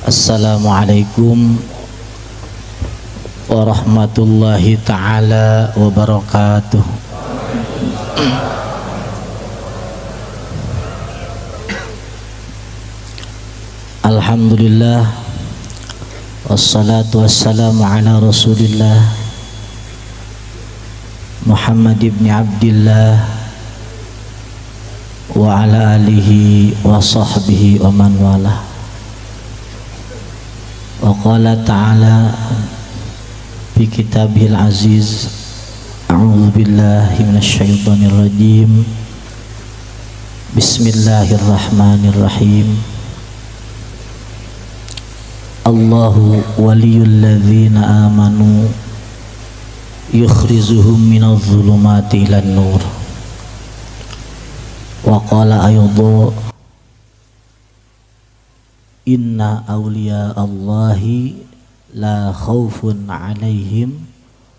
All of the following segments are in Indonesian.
Assalamualaikum warahmatullahi ta'ala wabarakatuh. Alhamdulillah, wassalatu wassalamu ala rasulillah Muhammad ibn Abdillah wa ala alihi wa sahbihi wa man walah. Wa qala ta'ala fi kitabihil aziz, a'udzu billahi minasy syaithanir rajim. Bismillahirrahmanirrahim. Allahu waliyul ladzina amanu yukhrijuhum minadh dhulumati ilan nur. Wa qala ayyadhu inna awliya Allahi la khawfun alaihim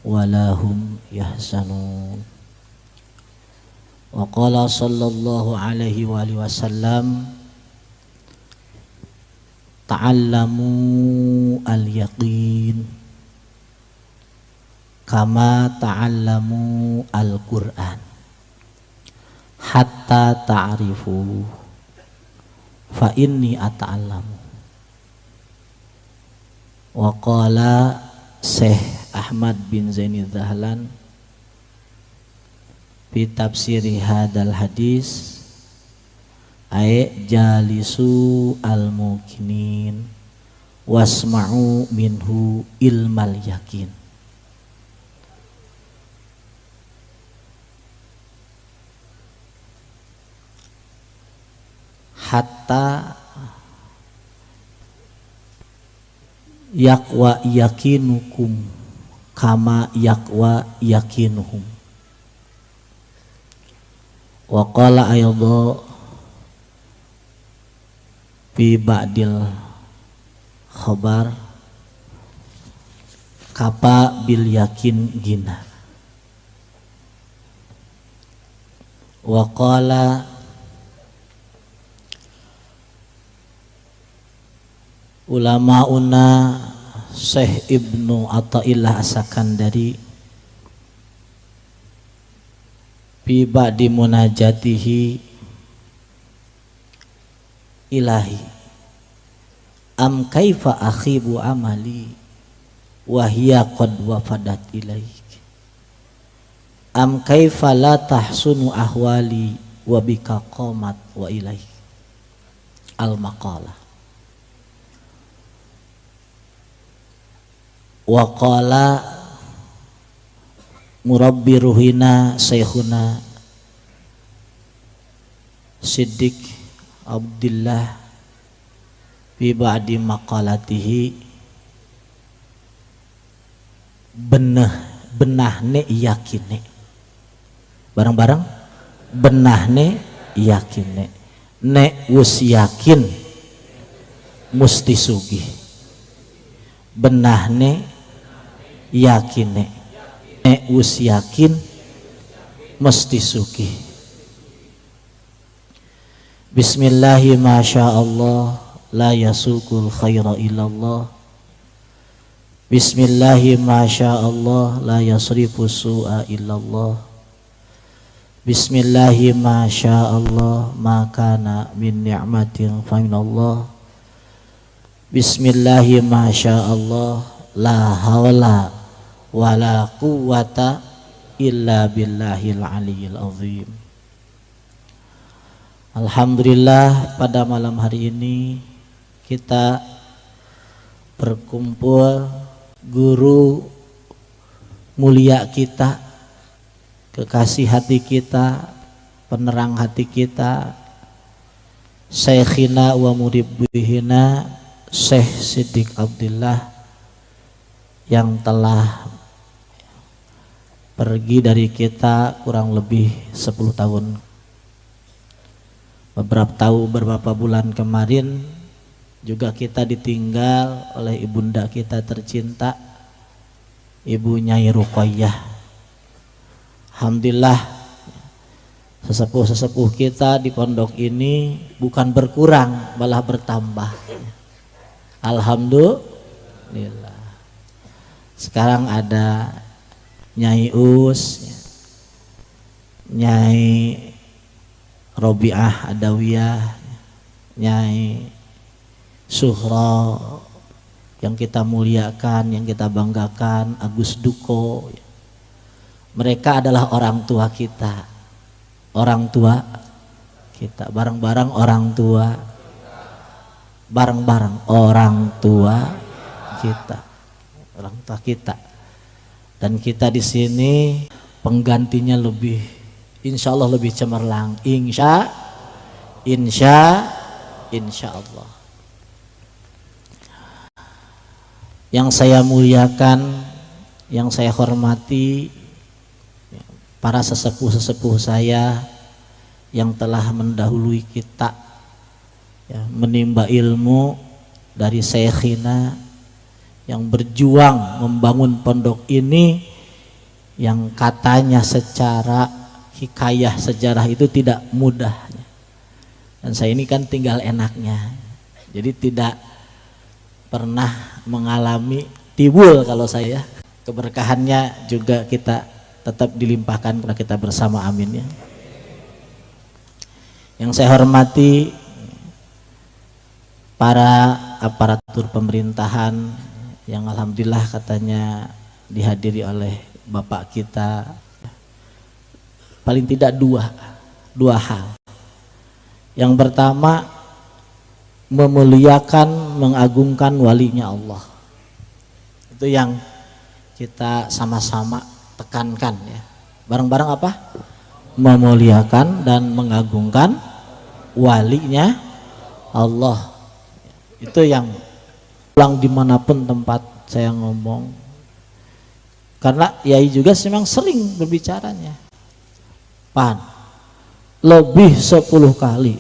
wa lahum yahzanun. Wa qala sallallahu alaihi wa alihi wasallam ta'allamu al-yaqin kama ta'allamu al-Qur'an hatta ta'rifu fa inni ata'allamu. Wa qala Syekh Ahmad bin Zaini Dahlan fi tafsiri hadal hadis ay jalisu al-mukinin wasma'u minhu ilmal yakin. Hatta yakwa yakinukum kama yakwa yakinuhum. Wa qala ayyadhu fi ba'dil khabar kapa bil yakin gina. Wa qala ulamauna Syekh Ibnu Athaillah As-Sakandari fi ba'di munajatihi ilahi am kaifa akhibu amali wa hiya qad wafadat ilaik am kaifa la tahsunu ahwali wa bika qamat wa ilaik al-maqalah. Wa qala murabbi ruhina syekhuna Siddiq Abdillah fi ba'di maqalatihi benahne yakine bareng-bareng benahne yakine nek wis yakin musti sugih benahne yakine nek wis yakin mesti sugih. Bismillahi masyaallah la yasukul khaira illallah. Bismillahi masyaallah la yasrifu su'a illallah. Bismillahi masyaallah ma kana min ni'matin fa minallah. Bismillahi masyaallah la haula wala quwwata illa billahil aliyyil azim. Alhamdulillah, pada malam hari ini kita berkumpul guru mulia kita, kekasih hati kita, penerang hati kita, syekhina wa muribbihina Syekh Siddiq Abdillah yang telah pergi dari kita kurang lebih 10 tahun. Beberapa bulan kemarin juga kita ditinggal oleh ibunda kita tercinta, Ibu Nyai Ruqayyah. Alhamdulillah, sesepuh-sesepuh kita di pondok ini bukan berkurang, malah bertambah. Alhamdulillah. Sekarang ada Nyai Us, Nyai Robiah Adawiyah, Nyai Suhro yang kita muliakan, yang kita banggakan, Agus Duko. Mereka adalah orang tua kita. Orang tua kita, bareng-bareng orang tua. Bareng-bareng orang tua kita. Orang tua kita. Dan kita di sini penggantinya lebih, insya Allah lebih cemerlang. Insya Allah. Yang saya muliakan, yang saya hormati, para sesepuh-sesepuh saya yang telah mendahului kita, ya, menimba ilmu dari Syekhina yang berjuang membangun pondok ini, yang katanya secara hikayah sejarah itu tidak mudah. Dan saya ini kan tinggal enaknya, jadi tidak pernah mengalami tibul. Kalau saya, keberkahannya juga kita tetap dilimpahkan karena kita bersama, amin ya. Yang saya hormati para aparatur pemerintahan yang alhamdulillah katanya dihadiri oleh Bapak kita, paling tidak dua hal. Yang pertama, memuliakan, mengagungkan walinya Allah. Itu yang kita sama-sama tekankan ya. Bareng-bareng apa? Memuliakan dan mengagungkan walinya Allah. Itu yang pulang dimanapun tempat saya ngomong. Karena Yai juga memang sering berbicaranya. Lebih 10 kali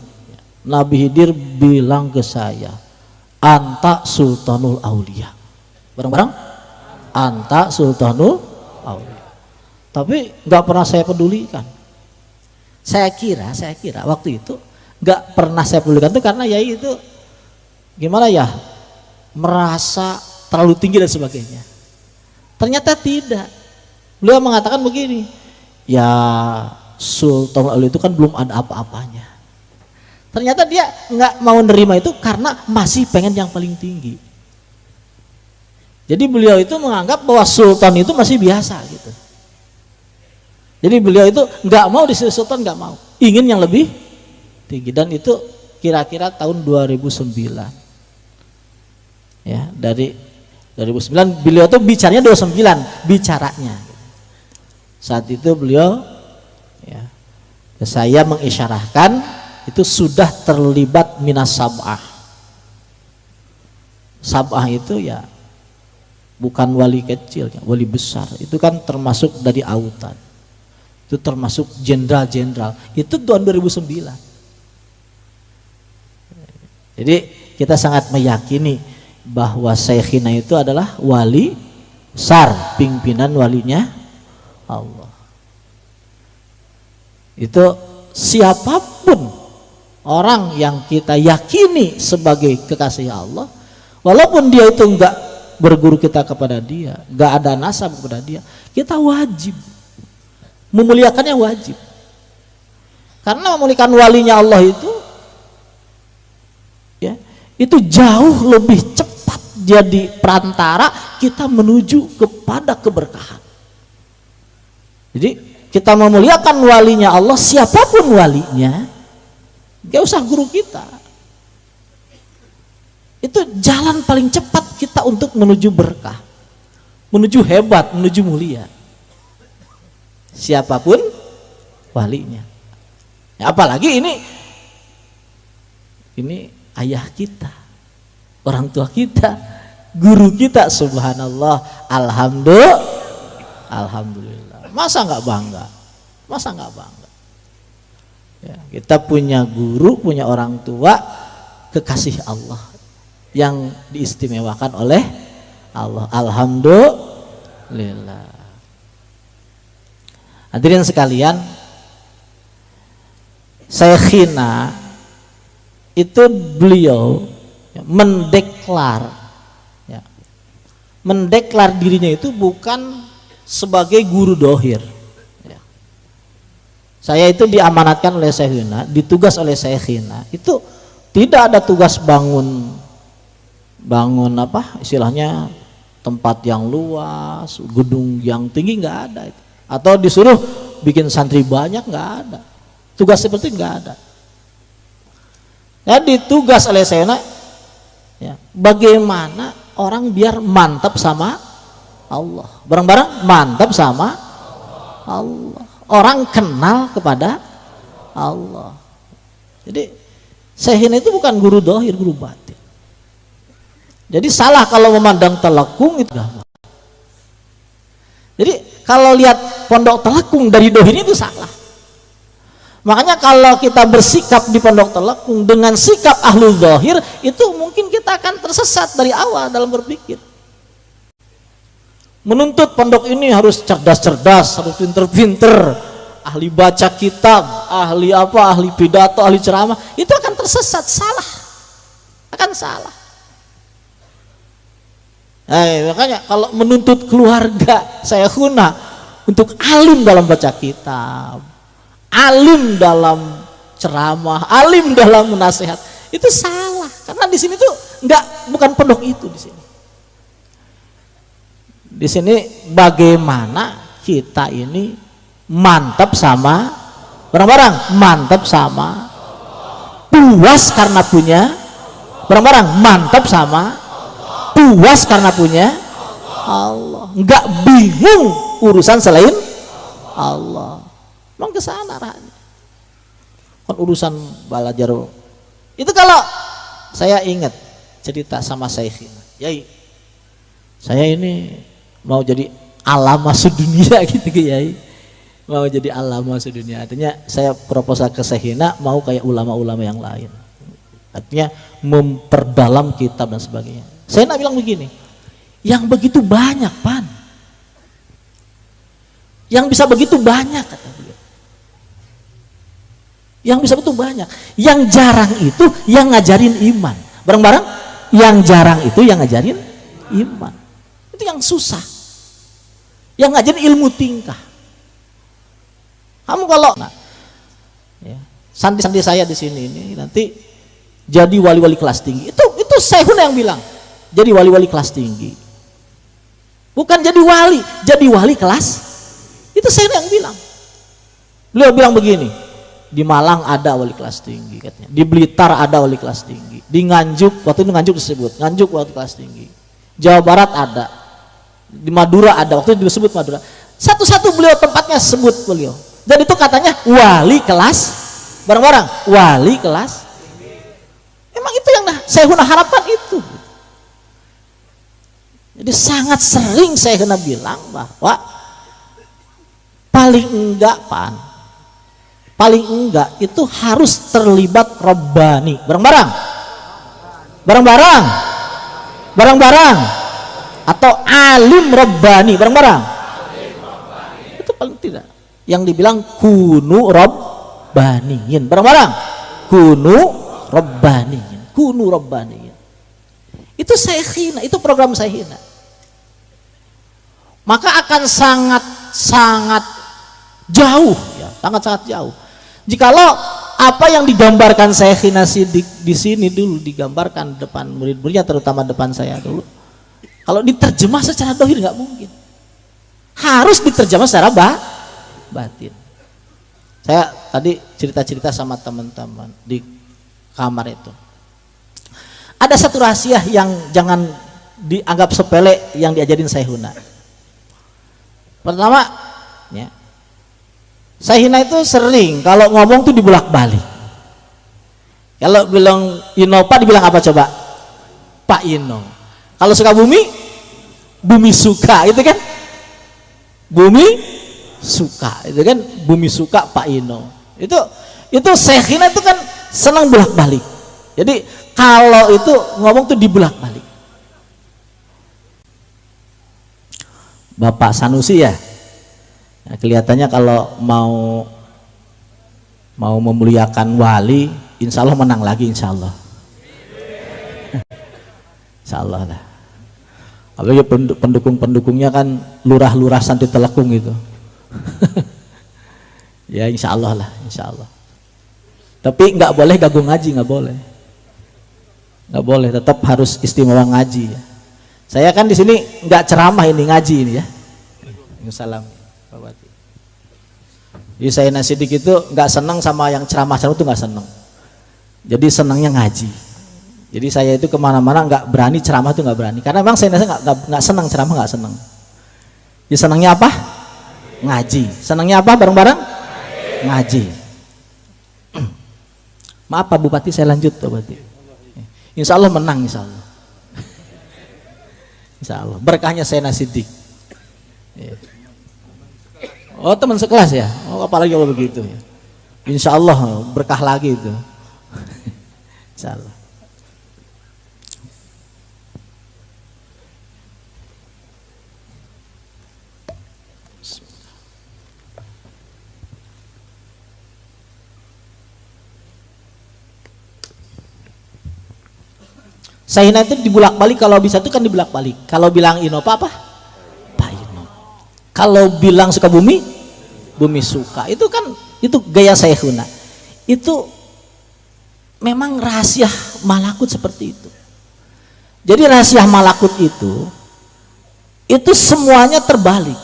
Nabi Khidir bilang ke saya, anta sultanul aulia. Bareng-bareng, anta sultanul aulia. Tapi nggak pernah saya pedulikan. Saya kira waktu itu nggak pernah saya pedulikan itu karena Yai itu gimana ya, merasa terlalu tinggi dan sebagainya. Ternyata tidak. Beliau mengatakan begini, ya sultanul aulia itu kan belum ada apa-apanya. Ternyata dia nggak mau nerima itu karena masih pengen yang paling tinggi. Jadi beliau itu menganggap bahwa sultan itu masih biasa gitu. Jadi beliau itu nggak mau disebut sultan, nggak mau, ingin yang lebih tinggi. Dan itu kira-kira tahun 2009. Ya, dari 2009 beliau tuh bicaranya 29 bicaranya. Saat itu beliau, ya, saya mengisyarahkan itu sudah terlibat minas sab'ah. Sab'ah itu ya bukan wali kecil, ya, wali besar. Itu kan termasuk dari autan. Itu termasuk jenderal-jenderal. Itu tahun 2009. Jadi kita sangat meyakini bahwa Syekhina itu adalah wali besar, pimpinan walinya Allah. Itu siapapun orang yang kita yakini sebagai kekasih Allah, walaupun dia itu enggak berguru kita kepada dia, enggak ada nasab kepada dia, kita wajib memuliakannya, wajib. Karena memuliakan walinya Allah itu, ya, itu jauh lebih cepat jadi perantara kita menuju kepada keberkahan. Jadi kita memuliakan walinya Allah, siapapun walinya, gak usah guru kita. Itu jalan paling cepat kita untuk menuju berkah, menuju hebat, menuju mulia. Siapapun walinya. Ya, apalagi ini ayah kita, orang tua kita, guru kita, subhanallah, alhamdulillah. Masa nggak bangga? Masa nggak bangga? Ya, kita punya guru, punya orang tua, kekasih Allah yang diistimewakan oleh Allah. Alhamdulillah. Hadirin sekalian, Syekhina itu beliau mendeklarasikan mendeklar, ya, mendeklar dirinya itu bukan sebagai guru dohir. Ya. Saya itu diamanatkan oleh Syekhina, ditugas oleh Syekhina, itu tidak ada tugas bangun apa istilahnya tempat yang luas, gedung yang tinggi, nggak ada itu. Atau disuruh bikin santri banyak, nggak ada. Tugas seperti nggak ada. Jadi tugas oleh Syekhina, ya, bagaimana orang biar mantap sama Allah, bareng-bareng mantap sama Allah, orang kenal kepada Allah. Jadi Syekhina itu bukan guru dohir, guru batin. Jadi salah kalau memandang telekung itu. Jadi kalau lihat pondok telekung dari dohir itu salah. Makanya kalau kita bersikap di pondok telekung dengan sikap ahlu zahir, itu mungkin kita akan tersesat dari awal dalam berpikir. Menuntut pondok ini harus cerdas-cerdas, harus pinter-pinter, ahli baca kitab, ahli apa, ahli pidato, ahli ceramah, itu akan tersesat, salah, akan salah. Makanya kalau menuntut keluarga saya guna untuk alim dalam baca kitab, alim dalam ceramah, alim dalam menasihat, itu salah. Karena di sini tuh bukan pondok itu di sini. Di sini bagaimana kita ini mantap sama barang-barang, mantap sama puas karena punya barang-barang, mantap sama puas karena punya Allah, nggak bingung urusan selain Allah. Memang ke sana arahnya. Kan urusan belajar itu. Kalau saya ingat cerita sama Syekhina, Yai, saya ini mau jadi alama sedunia gitu Yai, mau jadi alama sedunia. Artinya saya proposal ke Syekhina mau kayak ulama-ulama yang lain, artinya memperdalam kitab dan sebagainya. Saya nak bilang begini, yang begitu banyak Pan, yang bisa begitu banyak kata beliau, yang bisa begitu banyak, yang jarang itu yang ngajarin iman, bareng-bareng, yang jarang itu yang ngajarin iman, itu yang susah, yang ngajarin ilmu tingkah. Kamu kalau ya, santri-santri saya di sini ini nanti jadi wali-wali kelas tinggi, itu Syekhuna yang bilang, jadi wali-wali kelas tinggi, bukan jadi wali kelas. Itu saya yang bilang. Beliau bilang begini, di Malang ada wali kelas tinggi katanya, di Blitar ada wali kelas tinggi, di Nganjuk, waktu itu Nganjuk disebut Nganjuk wali kelas tinggi, Jawa Barat ada, di Madura ada, waktu itu disebut Madura. Satu-satu beliau tempatnya sebut beliau, dan itu katanya wali kelas, bareng-bareng wali kelas. Emang itu yang Syekhuna harapkan itu. Jadi sangat sering Syekhuna bilang bahwa paling enggak Pan, paling enggak itu harus terlibat Rabbani, bareng-bareng atau alim Rabbani, bareng-bareng. Itu paling tidak. Yang dibilang kunu Rabbaniyin, bareng-bareng, kunu Rabbaniyin. Itu Syekhina, itu program Syekhina. Maka akan sangat jauh, ya, sangat jauh. Jikalau apa yang digambarkan Syekhina di sini dulu digambarkan depan murid-muridnya, terutama depan saya dulu, kalau diterjemah secara dohir nggak mungkin. Harus diterjemah secara batin. Saya tadi cerita-cerita sama teman-teman di kamar itu. Ada satu rahasia yang jangan dianggap sepele yang diajarin Syekhuna. Pertama, ya, Syekhina itu sering kalau ngomong tuh dibulak-balik. Kalau bilang Innova dibilang apa coba? Pak Ino. Kalau suka bumi suka, itu kan? Bumi suka, itu kan? Bumi suka Pak Ino. Itu Syekhina itu kan senang bulak-balik. Jadi kalau itu ngomong tuh dibulak-balik. Bapak Sanusi ya, nah, kelihatannya kalau mau memuliakan wali, insya Allah menang lagi, insya Allah. Insya Allah lah. Apalagi pendukung-pendukungnya kan lurah-lurah santri telekung gitu. Ya insya Allah lah, insya Allah. Tapi nggak boleh gabung ngaji, nggak boleh. Nggak boleh, tetap harus istimewa ngaji ya. Saya kan di sini nggak ceramah, ini ngaji ini ya. Salam. Jadi saya Nasidik itu nggak senang sama yang ceramah-ceramah itu, nggak senang. Jadi senangnya ngaji. Jadi saya itu kemana-mana nggak berani ceramah, itu nggak berani. Karena memang saya nggak senang ceramah, nggak senang. Jadi senangnya apa? Ngaji. Senangnya apa bareng-bareng? Ngaji. Maaf Pak Bupati, saya lanjut Pak Bupati. Insya Allah menang, insya Allah. Insya Allah. Berkahnya saya Nasidik. Oh teman sekelas ya. Oh apalagi kalau begitu ya. Insya Allah berkah lagi itu. Insya Allah. Sayyidina itu dibulak-balik, kalau bisa itu kan dibulak-balik. Kalau bilang Innova apa? Pak Innova. Kalau bilang Sukabumi, bumi suka. Itu kan itu gaya Sayyidina. Itu memang rahasia malakut seperti itu. Jadi rahasia malakut itu semuanya terbalik.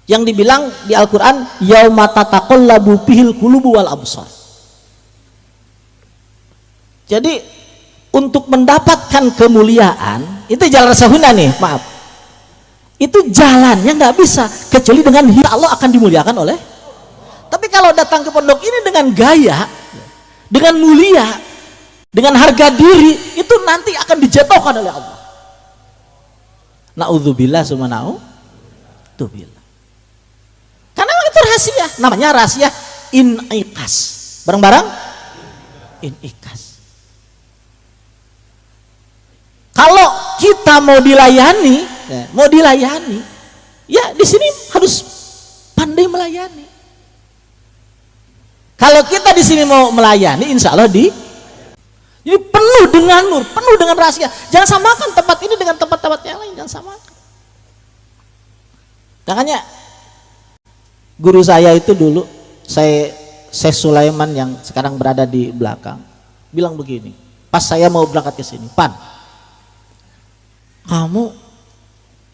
Yang dibilang di Al-Qur'an yauma tataqallabu fihil qulubu wal absar. Jadi untuk mendapatkan kemuliaan itu jalan Rasulullah nih, maaf. Itu jalannya nggak bisa kecuali dengan Allah akan dimuliakan oleh. Tapi kalau datang ke pondok ini dengan gaya, dengan mulia, dengan harga diri, itu nanti akan dijatuhkan oleh Allah. Na'udzubillah summa na'udzubillah. Karena memang itu rahasia, namanya rahasia inikas. Bareng-bareng inikas. Kalau kita mau dilayani, ya di sini harus pandai melayani. Kalau kita di sini mau melayani, insya Allah jadi penuh dengan nur, penuh dengan rahasia. Jangan samakan tempat ini dengan tempat-tempat yang lain, jangan samakan. Makanya guru saya itu dulu, Syekh Sulaiman yang sekarang berada di belakang, bilang begini. Pas saya mau berangkat ke sini, Pan, kamu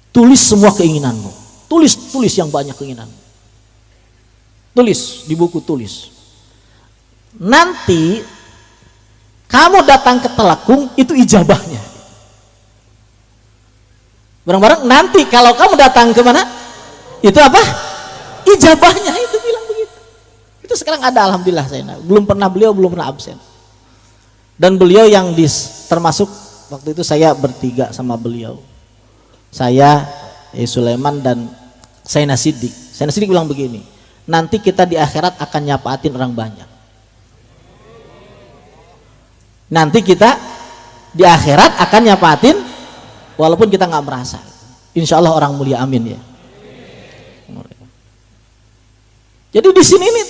tulis semua keinginanmu, tulis yang banyak keinginanmu, tulis di buku, tulis. Nanti kamu datang ke Telakung, itu ijabahnya. Bareng-bareng nanti kalau kamu datang ke mana, itu apa? Ijabahnya, itu bilang begitu. Itu sekarang ada, alhamdulillah. Saya beliau belum pernah absen. Dan beliau yang termasuk waktu itu saya bertiga sama beliau, saya Sulaiman dan Sayyidina Siddiq. Sayyidina Siddiq bilang begini, nanti kita di akhirat akan nyapaatin orang banyak. Nanti kita di akhirat akan nyapaatin walaupun kita nggak merasa. Insya Allah orang mulia, amin ya. Jadi di sini ini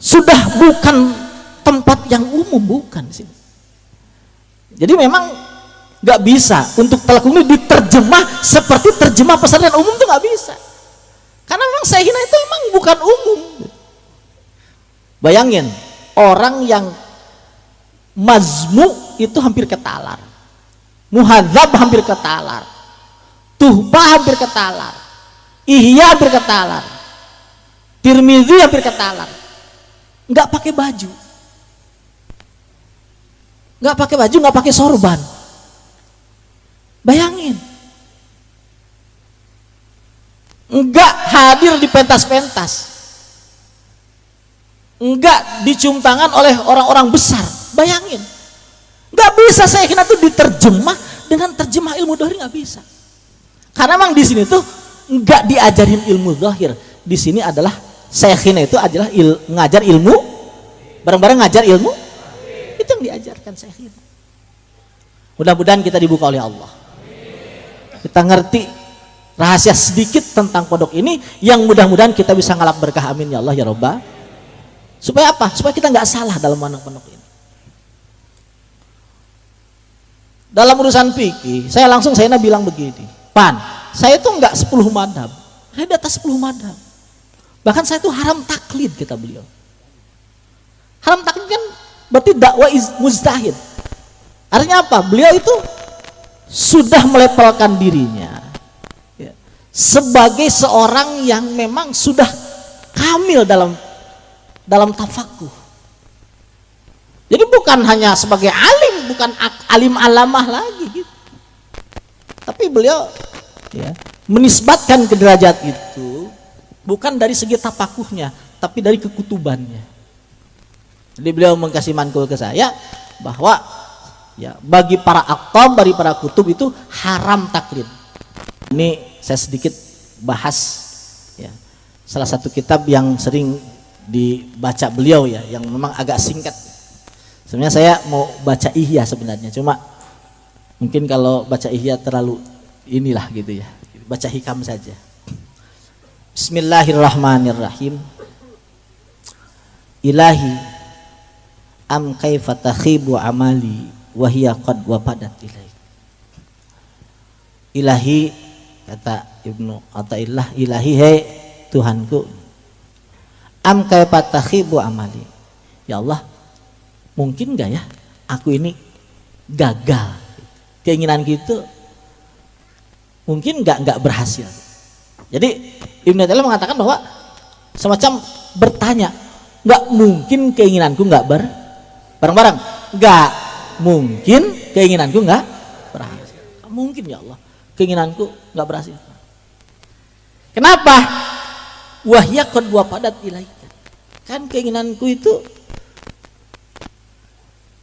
sudah bukan tempat yang umum, bukan di sini. Jadi memang nggak bisa untuk Telakung ini diterjemah seperti terjemah pesantren umum, itu nggak bisa. Karena memang Sayyidina itu memang bukan umum. Bayangin orang yang mazmu itu hampir ketalar, muhadzab hampir ketalar, tuhbah hampir ketalar, ihya hampir ketalar, Tirmidzi hampir ketalar, nggak pakai baju, nggak pakai sorban. Bayangin, nggak hadir di pentas-pentas, nggak dicium tangan oleh orang-orang besar. Bayangin, nggak bisa Sayyidina itu diterjemah dengan terjemah ilmu dhahir, nggak bisa. Karena memang di sini tuh nggak diajarin ilmu dhahir. Di sini adalah Sayyidina itu adalah ngajar ilmu, bareng-bareng ngajar ilmu. Itu yang diajarkan Sayyidina. Mudah-mudahan kita dibuka oleh Allah. Kita ngerti rahasia sedikit tentang pondok ini, yang mudah-mudahan kita bisa ngalap berkah, amin ya Allah ya Rabbah. Supaya apa? Supaya kita nggak salah dalam memandang pondok ini. Dalam urusan fikih, saya bilang begini, Pan, saya itu enggak 10 madhab, saya di atas 10 madhab. Bahkan saya itu haram taklid, kata beliau. Haram taklid kan berarti dakwah mujtahid. Artinya apa? Beliau itu sudah melepelkan dirinya ya, sebagai seorang yang memang sudah kamil dalam tafakuh. Jadi bukan hanya sebagai alim, bukan alim alamah lagi gitu. Tapi beliau ya, menisbatkan ke derajat itu bukan dari segi tafakuhnya, tapi dari kekutubannya. Jadi beliau mengkasih mankul ke saya bahwa ya, bagi para aktam, bagi para kutub itu haram taklid. Ini saya sedikit bahas ya, salah satu kitab yang sering dibaca beliau ya, yang memang agak singkat. Sebenarnya saya mau baca Ihya sebenarnya, cuma mungkin kalau baca Ihya terlalu inilah gitu ya, baca hikam saja. Bismillahirrahmanirrahim. Ilahi am kaifa takhibu amali wa hiya qad wafadat ilaik. Ilahi, kata Ibnu Athaillah, ilahi, hai Tuhanku, am kaifa takhibu amali, ya Allah, mungkin gak ya aku ini gagal, keinginan gitu mungkin nggak berhasil. Jadi Ibnu Athaillah mengatakan bahwa semacam bertanya, nggak mungkin keinginanku nggak bareng-bareng, nggak mungkin keinginanku nggak berhasil, mungkin ya Allah keinginanku nggak berhasil. Kenapa? Wahya qad wafadat ilaika, kan keinginanku itu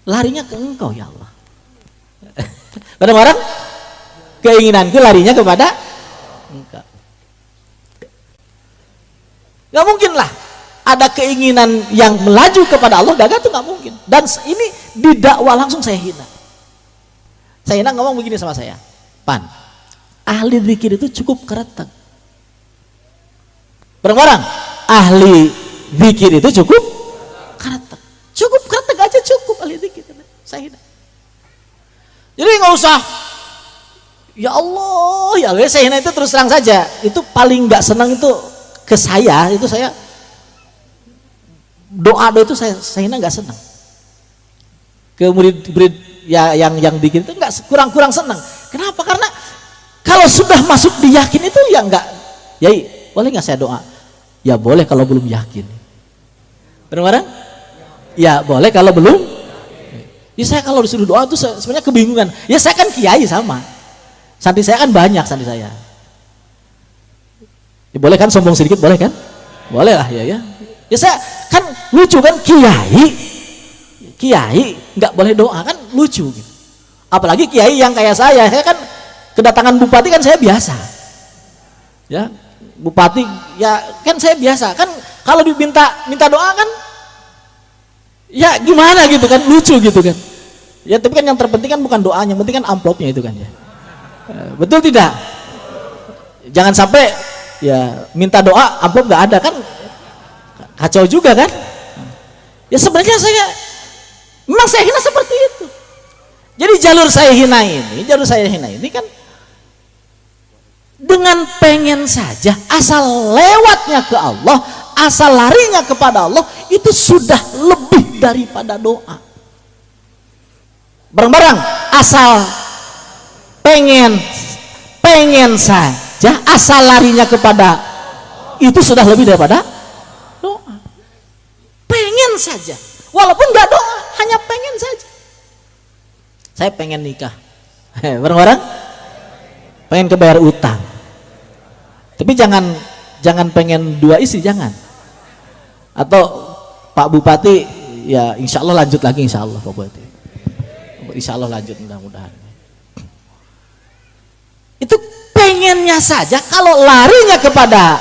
larinya ke engkau ya Allah. Bareng-bareng, keinginanku larinya kepada engkau. Gak mungkin lah ada keinginan yang melaju kepada Allah, gagal itu gak mungkin. Dan ini didakwa langsung saya hina. Saya hina ngomong begini sama saya, Pan, ahli zikir itu cukup keretek. Bareng-bareng, ahli zikir itu cukup keretek. Cukup keretek aja cukup ahli zikir. Saya hina. Jadi nggak usah ya Allah ya Allah, saya hina itu terus terang saja. Itu paling nggak senang itu ke saya, itu saya doa itu saya hina nggak senang. Ke murid-murid ya yang bikin itu nggak kurang senang. Kenapa? Karena kalau sudah masuk di yakin itu ya nggak, Yai boleh nggak saya doa? Ya boleh kalau belum yakin. Benar-benar? Ya boleh kalau belum. Ya saya kalau disuruh doa itu sebenarnya kebingungan. Ya saya kan kiai sama. Santri saya kan banyak, santri saya. Ya boleh kan sombong sedikit, boleh kan? Boleh lah ya. Ya saya kan lucu kan, kiai nggak boleh doa kan lucu gitu. Apalagi kiai yang kayak saya kan kedatangan bupati kan saya biasa. Ya, bupati ya kan saya biasa. Kan kalau minta doa kan ya gimana gitu kan, lucu gitu kan ya. Tapi kan yang terpenting kan bukan doanya, yang penting kan amplopnya itu kan ya. Betul tidak? Jangan sampai ya minta doa amplop nggak ada, kan kacau juga kan. Ya sebenarnya memang saya hina seperti itu. Jadi jalur saya hina ini kan dengan pengen saja, asal lewatnya ke Allah, asal larinya kepada Allah, itu sudah lebih daripada doa. Bareng-bareng, asal pengen saja, asal larinya kepada itu sudah lebih daripada doa. Pengen saja, walaupun nggak doa, hanya pengen saja. Saya pengen nikah, bareng-bareng, pengen kebayar utang. Tapi jangan pengen 2 istri, jangan. Atau Pak Bupati ya insya Allah lanjut lagi, insya Allah Pak Bupati, insya Allah lanjut mudah-mudahan. Itu pengennya saja, kalau larinya kepada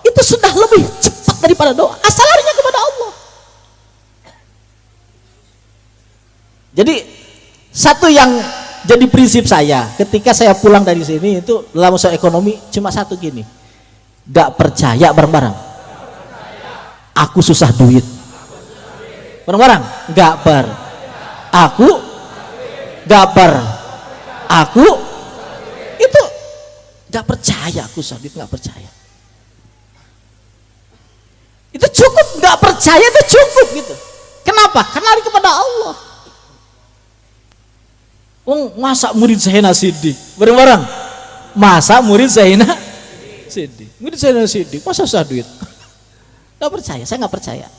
itu sudah lebih cepat daripada doa, asal larinya kepada Allah. Jadi satu yang jadi prinsip saya ketika saya pulang dari sini itu dalam usaha ekonomi cuma satu gini, gak percaya bareng-bareng aku susah duit, bareng-bareng gak aku gabar aku itu nggak percaya, aku Sadid nggak percaya. Itu cukup, nggak percaya itu cukup gitu. Kenapa? Karena lari kepada Allah. Masa murid Sayyidina Siddiq bareng-bareng? Masa murid Sayyidina Siddiq? Murid Sayyidina Siddiq masa Sadid? Nggak percaya, saya nggak percaya.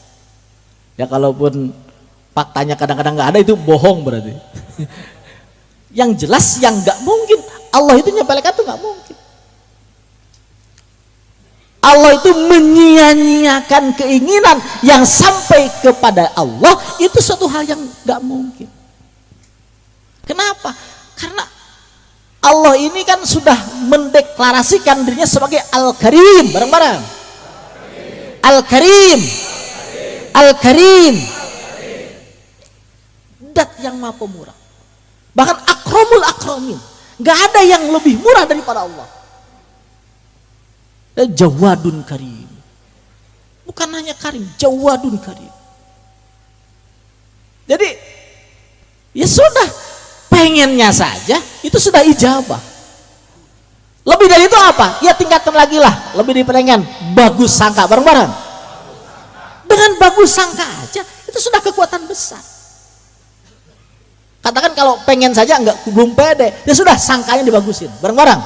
Ya kalaupun faktanya kadang-kadang nggak ada, itu bohong berarti. Yang jelas yang nggak mungkin Allah itu nyepelekan itu nggak mungkin. Allah itu menyia-nyiakan keinginan yang sampai kepada Allah itu suatu hal yang nggak mungkin. Kenapa? Karena Allah ini kan sudah mendeklarasikan dirinya sebagai Al-Karim, bareng-bareng. Al-Karim, Al-Karim, Dat yang maha pemurah. Bahkan Akromul Akromin, nggak ada yang lebih murah daripada Allah. Dan Jawadun Karim, bukan hanya Karim, Jawadun Karim. Jadi ya sudah, pengennya saja itu sudah ijabah. Lebih dari itu apa? Ya tingkatan lagi lah, lebih dipengen bagus sangka, bareng-bareng. Dengan bagus sangka aja itu sudah kekuatan besar. Katakan kalau pengen saja enggak, belum pede, ya sudah sangkanya dibagusin, bareng-bareng.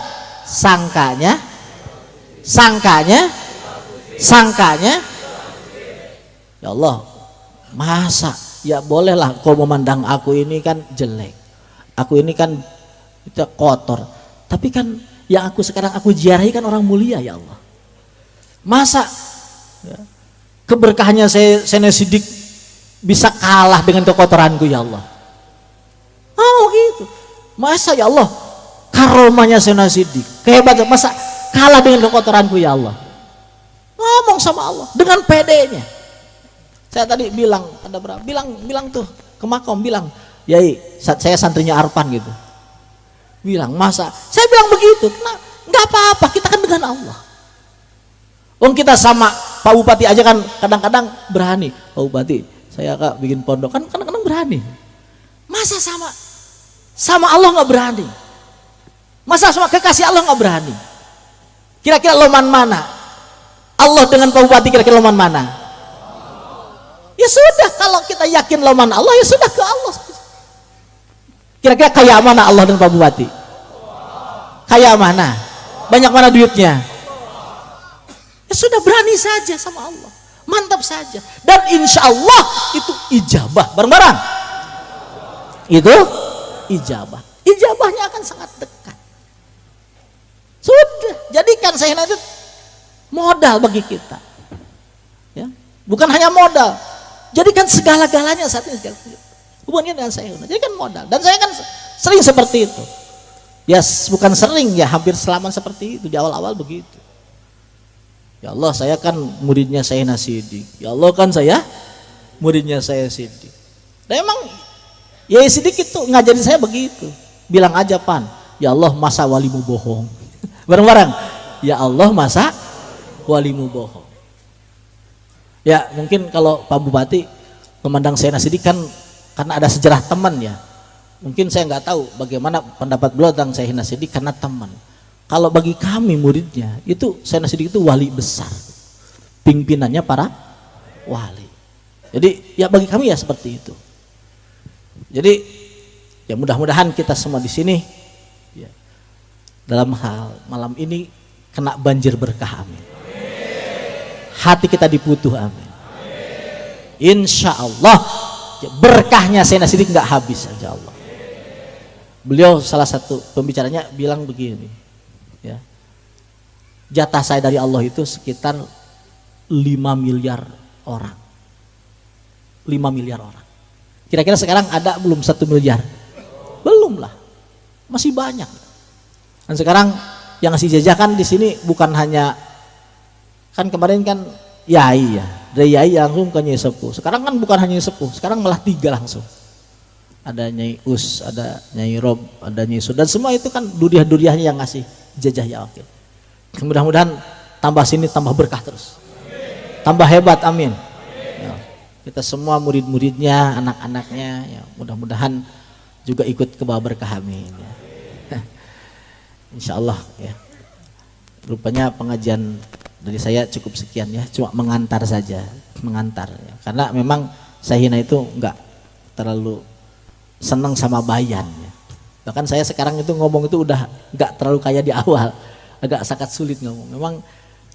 Sangkanya, ya Allah, masa ya bolehlah kau memandang aku ini kan jelek, aku ini kan itu kotor, tapi kan yang aku sekarang aku ziarahi kan orang mulia ya Allah. Masa ya, keberkahannya Sayyidina Siddiq bisa kalah dengan kekotoranku ya Allah? Oh gitu. Masa ya Allah karomanya Sayyidina Siddiq, kehebatan, masa kalah dengan kekotoranku ya Allah? Ngomong sama Allah dengan pedenya. Saya tadi bilang, ada berapa? Bilang tuh ke makom, bilang, Yai, saya santrinya Arpan gitu. Bilang, masa? Saya bilang begitu, nggak apa-apa, kita kan dengan Allah. Kita sama Pak Bupati aja kan kadang-kadang berani. Pak Bupati, saya kak bikin pondok kan kadang-kadang berani. Masa sama Allah nggak berani? Masa sama kekasih Allah nggak berani? Kira-kira loman mana? Allah dengan Pak Bupati kira-kira loman mana? Ya sudah, kalau kita yakin loman Allah ya sudah ke Allah. Kira-kira kaya mana Allah dan Pak Bupati? Kaya mana? Banyak mana duitnya? Ya sudah, berani saja sama Allah, mantap saja, dan insya Allah itu ijabah, bareng-bareng. Itu ijabahnya akan sangat dekat. Sudah, jadikan Sayyidina itu modal bagi kita, ya, bukan hanya modal, jadikan segala-galanya saat ini, hubungannya dengan Sayyidina, jadikan modal. Dan saya kan sering seperti itu, ya bukan sering ya, hampir selama seperti itu, di awal-awal begitu. Ya Allah, saya kan muridnya Sayyidina Siddiq, ya Allah kan saya muridnya saya Siddiq. Dan emang ya Siddiq itu ngajarin saya begitu, bilang aja Pan, ya Allah masa walimu bohong. Bareng-bareng, ya Allah masa walimu bohong. Ya mungkin kalau Pak Bupati memandang Sayyidina Siddiq kan karena ada sejarah teman ya, mungkin saya nggak tahu bagaimana pendapat beliau tentang Sayyidina Siddiq karena teman. Kalau bagi kami muridnya itu Sayyidina Siddiq itu wali besar, pimpinannya para wali. Jadi ya bagi kami ya seperti itu. Jadi ya mudah-mudahan kita semua di sini ya, dalam hal malam ini kena banjir berkah, amin. Hati kita diputuh, amin. Insya Allah berkahnya Sayyidina Siddiq nggak habis aja Allah. Beliau salah satu pembicaranya bilang begini, ya, jatah saya dari Allah itu sekitar 5 miliar orang. 5 miliar orang. Kira-kira sekarang ada belum 1 miliar? Belum lah, masih banyak. Dan sekarang yang ngasih jajakan di sini bukan hanya, kan kemarin kan Yai ya, dari Yai langsung ke Nyai Sepuh. Sekarang kan bukan hanya Nyai Sepuh, sekarang malah 3 langsung. Ada Nyai Us, ada Nyai Rob, ada Nyai Sud, dan semua itu kan duriah-duriahnya yang ngasih jajah ya wakil. Mudah-mudahan tambah sini tambah berkah terus, tambah hebat, amin. Ya, kita semua murid-muridnya, anak-anaknya, ya, mudah-mudahan juga ikut ke bawah berkah, amin ya. Insya Allah ya. Rupanya pengajian dari saya cukup sekian ya, cuma mengantar saja, mengantar ya. Karena memang Syahina itu enggak terlalu senang sama bayan ya. Bahkan saya sekarang itu ngomong itu udah enggak terlalu kayak di awal, agak sangat sulit ngomong. Memang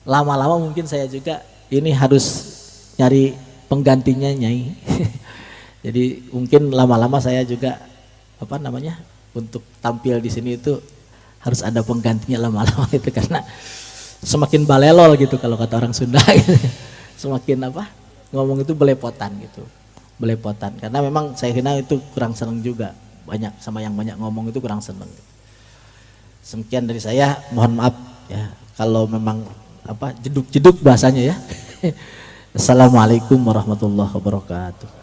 lama-lama mungkin saya juga ini harus nyari penggantinya Nyai. Jadi mungkin lama-lama saya juga apa namanya untuk tampil di sini itu harus ada penggantinya lama-lama itu, karena semakin balelol gitu kalau kata orang Sunda gitu. Semakin apa ngomong itu belepotan gitu, belepotan, karena memang saya kira itu kurang seneng juga, banyak sama yang banyak ngomong itu kurang seneng. Sekian dari saya, mohon maaf ya kalau memang apa jeduk-jeduk bahasanya ya. Assalamualaikum warahmatullahi wabarakatuh.